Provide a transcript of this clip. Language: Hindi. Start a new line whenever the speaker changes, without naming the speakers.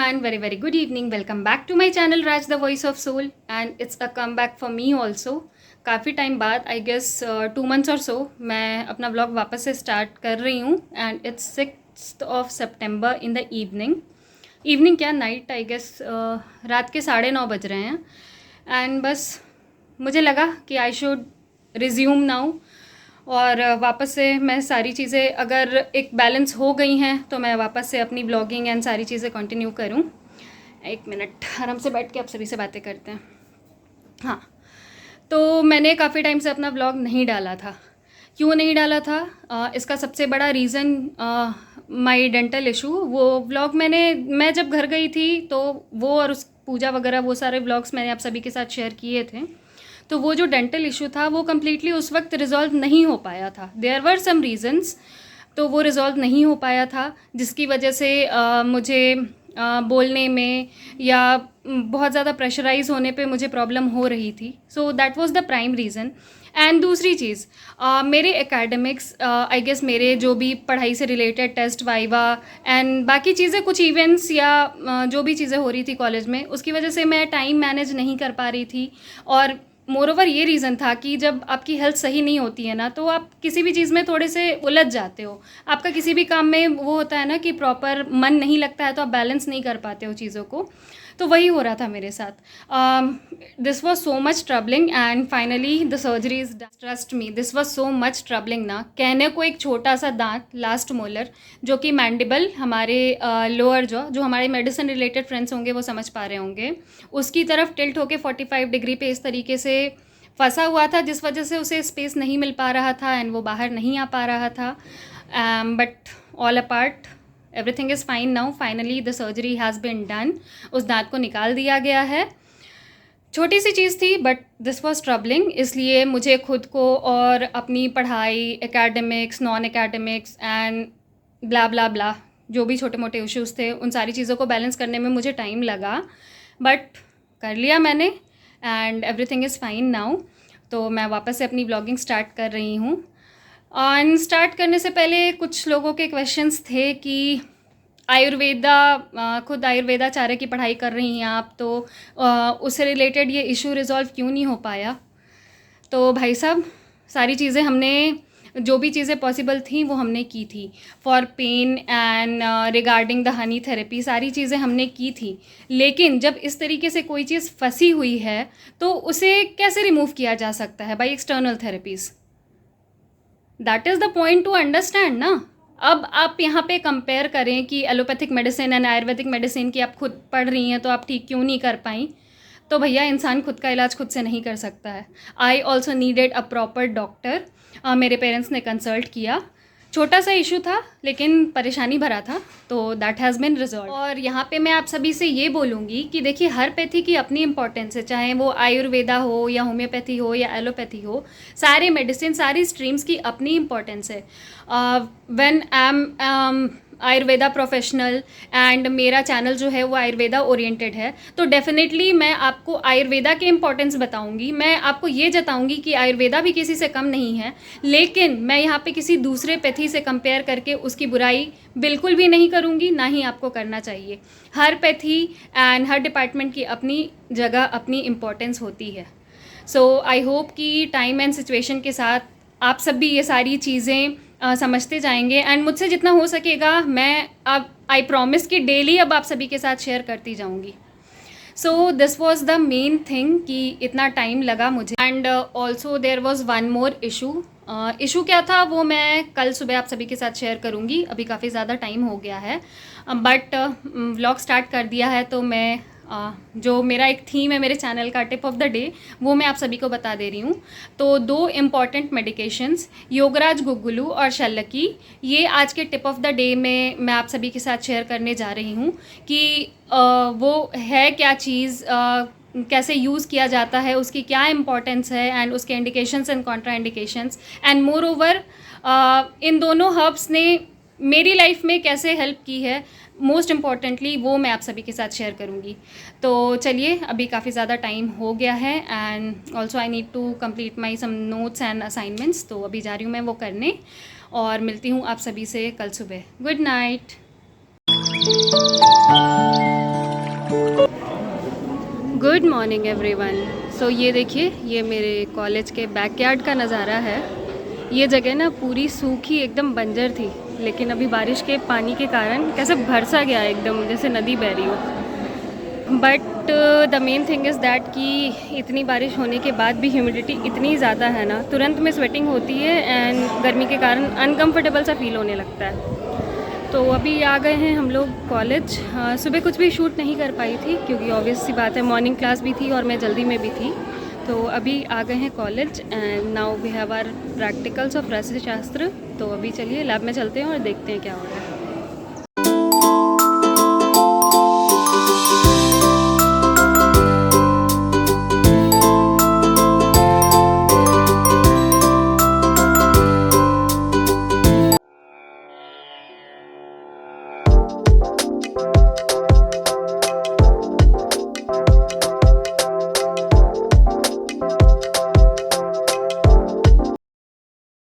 everyone, very good evening. Welcome back to my channel Raj the Voice of Soul, and it's a comeback for me also. काफ़ी टाइम बाद आई गेस 2 months और सो मैं अपना व्लॉग वापस से स्टार्ट कर रही हूँ and it's 6th September in the evening क्या नाइट आई गेस रात के 9:30 बज रहे हैं एंड बस मुझे लगा कि आई शुड रिज्यूम नाउ और वापस से मैं सारी चीज़ें अगर एक बैलेंस हो गई हैं तो मैं वापस से अपनी ब्लॉगिंग एंड सारी चीज़ें कंटिन्यू करूं। 1 मिनट आराम से बैठ के आप सभी से बातें करते हैं। हाँ, तो मैंने काफ़ी टाइम से अपना ब्लॉग नहीं डाला था। क्यों नहीं डाला था? इसका सबसे बड़ा रीज़न माय डेंटल इशू। वो व्लॉग मैं जब घर गई थी तो वो और उस पूजा वगैरह वो सारे व्लॉग्स मैंने आप सभी के साथ शेयर किए थे। तो वो जो डेंटल इशू था वो कम्प्लीटली उस वक्त रिजॉल्व नहीं हो पाया था। देयर वर सम रीज़न्स, तो वो रिजॉल्व नहीं हो पाया था जिसकी वजह से मुझे बोलने में या बहुत ज़्यादा प्रेशराइज होने पे मुझे प्रॉब्लम हो रही थी। So that was the prime reason. And दूसरी चीज़, मेरे एकेडमिक्स आई गेस मेरे जो भी पढ़ाई से रिलेटेड टेस्ट वाइवा एंड बाकी चीज़ें कुछ इवेंट्स या जो भी चीज़ें हो रही थी कॉलेज में, उसकी वजह से मैं टाइम मैनेज नहीं कर पा रही थी। और मोरोवर ये रीज़न था कि जब आपकी हेल्थ सही नहीं होती है ना तो आप किसी भी चीज़ में थोड़े से उलझ जाते हो। आपका किसी भी काम में वो होता है ना कि प्रॉपर मन नहीं लगता है तो आप बैलेंस नहीं कर पाते हो चीज़ों को। तो वही हो रहा था मेरे साथ। This was so much troubling and finally the surgery is trust me, this was so much troubling ना। कहने को एक छोटा सा दांत लास्ट मोलर जो कि मैंडिबल हमारे लोअर जो हमारे मेडिसिन रिलेटेड फ्रेंड्स होंगे वो समझ पा रहे होंगे, उसकी तरफ टिल्ट होके 45 डिग्री पे इस तरीके से फंसा हुआ था जिस वजह से उसे स्पेस नहीं मिल पा रहा था एंड वो बाहर नहीं आ पा रहा था। But all apart everything is fine now. Finally the surgery has been done. उस दांत को निकाल दिया गया है। छोटी सी चीज़ थी बट दिस वॉज ट्रबलिंग, इसलिए मुझे खुद को और अपनी पढ़ाई, academics, non academics and blah blah blah जो भी छोटे मोटे इश्यूज़ थे उन सारी चीज़ों को बैलेंस करने में मुझे टाइम लगा, बट कर लिया मैंने and everything is fine now. तो मैं वापस से अपनी ब्लॉगिंग स्टार्ट कर रही हूँ। और स्टार्ट करने से पहले कुछ लोगों के क्वेश्चंस थे कि खुद आयुर्वेदाचार्य की पढ़ाई कर रही हैं आप, तो उससे रिलेटेड ये इशू रिजॉल्व क्यों नहीं हो पाया? तो भाई साहब, सारी चीज़ें हमने जो भी चीज़ें पॉसिबल थी वो हमने की थी। For pain and regarding the honey therapy सारी चीज़ें हमने की थी, लेकिन जब इस तरीके से कोई चीज़ फंसी हुई है तो उसे कैसे रिमूव किया जा सकता है? By external therapies. That is the point two understand ना। अब आप यहाँ पे कंपेयर करें कि allopathic medicine and Ayurvedic medicine की आप खुद पढ़ रही हैं तो आप ठीक क्यों नहीं कर पाई? तो भैया, इंसान खुद का इलाज खुद से नहीं कर सकता है। I also needed a proper doctor. मेरे पेरेंट्स ने कंसल्ट किया। छोटा सा इशू था लेकिन परेशानी भरा था, तो दैट हैज़ बिन रिजॉल्व। और यहाँ पे मैं आप सभी से ये बोलूँगी कि देखिए, हर पैथी की अपनी इंपॉर्टेंस है, चाहे वो आयुर्वेदा हो या होम्योपैथी हो या एलोपैथी हो। सारे मेडिसिन, सारी स्ट्रीम्स की अपनी इंपॉर्टेंस है। When I am Ayurveda professional and मेरा चैनल जो है वो आयुर्वेदा ओरिएंटेड है, तो डेफिनेटली मैं आपको आयुर्वेदा के इम्पोर्टेंस बताऊंगी। मैं आपको ये जताऊंगी कि आयुर्वेदा भी किसी से कम नहीं है, लेकिन मैं यहाँ पे किसी दूसरे पैथी से कंपेयर करके उसकी बुराई बिल्कुल भी नहीं करूँगी, ना ही आपको करना चाहिए। हर पैथी एंड हर डिपार्टमेंट की अपनी जगह, अपनी इम्पोर्टेंस होती है। सो आई होप कि टाइम एंड सिचुएशन के साथ आप सब भी ये सारी चीज़ें समझते जाएंगे एंड मुझसे जितना हो सकेगा मैं अब आई प्रॉमिस कि डेली अब आप सभी के साथ शेयर करती जाऊंगी। So this was the main thing कि इतना टाइम लगा मुझे। And also there was one more issue क्या था वो मैं कल सुबह आप सभी के साथ शेयर करूंगी। अभी काफ़ी ज़्यादा टाइम हो गया है, बट व्लॉग स्टार्ट कर दिया है तो मैं जो मेरा एक थीम है मेरे चैनल का, टिप ऑफ द डे, वो मैं आप सभी को बता दे रही हूँ। तो 2 इम्पॉर्टेंट मेडिकेशंस, योगराज गुग्गुलू और शल्लकी, ये आज के टिप ऑफ द डे में मैं आप सभी के साथ शेयर करने जा रही हूँ कि वो है क्या चीज़, कैसे यूज़ किया जाता है, उसकी क्या इम्पोर्टेंस है एंड उसके indications and Contra indications, and more over in दोनों हर्ब्स ने मेरी लाइफ में कैसे हेल्प की है, मोस्ट इम्पॉर्टेंटली वो मैं आप सभी के साथ शेयर करूँगी। तो चलिए, अभी काफ़ी ज़्यादा टाइम हो गया है and also I need to complete my some notes and assignments, तो अभी जा रही हूँ मैं वो करने और मिलती हूँ आप सभी से कल सुबह। Good night. Good morning everyone. So ये देखिए, ये मेरे कॉलेज के बैकयार्ड का नज़ारा है। ये जगह ना पूरी सूखी एकदम बंजर थी, लेकिन अभी बारिश के पानी के कारण कैसे भर सा गया है, एकदम जैसे नदी बह रही हो। But the main thing is that कि इतनी बारिश होने के बाद भी ह्यूमिडिटी इतनी ज़्यादा है ना, तुरंत में स्वेटिंग होती है एंड गर्मी के कारण अनकम्फर्टेबल सा फील होने लगता है। तो अभी आ गए हैं हम लोग कॉलेज। सुबह कुछ भी शूट नहीं कर पाई थी क्योंकि ऑब्वियस सी बात है, मॉर्निंग क्लास भी थी और मैं जल्दी में भी थी। तो अभी आ गए हैं college and now we have our practicals of रसायनशास्त्र। तो अभी चलिए लैब में चलते हैं और देखते हैं क्या हो रहा है।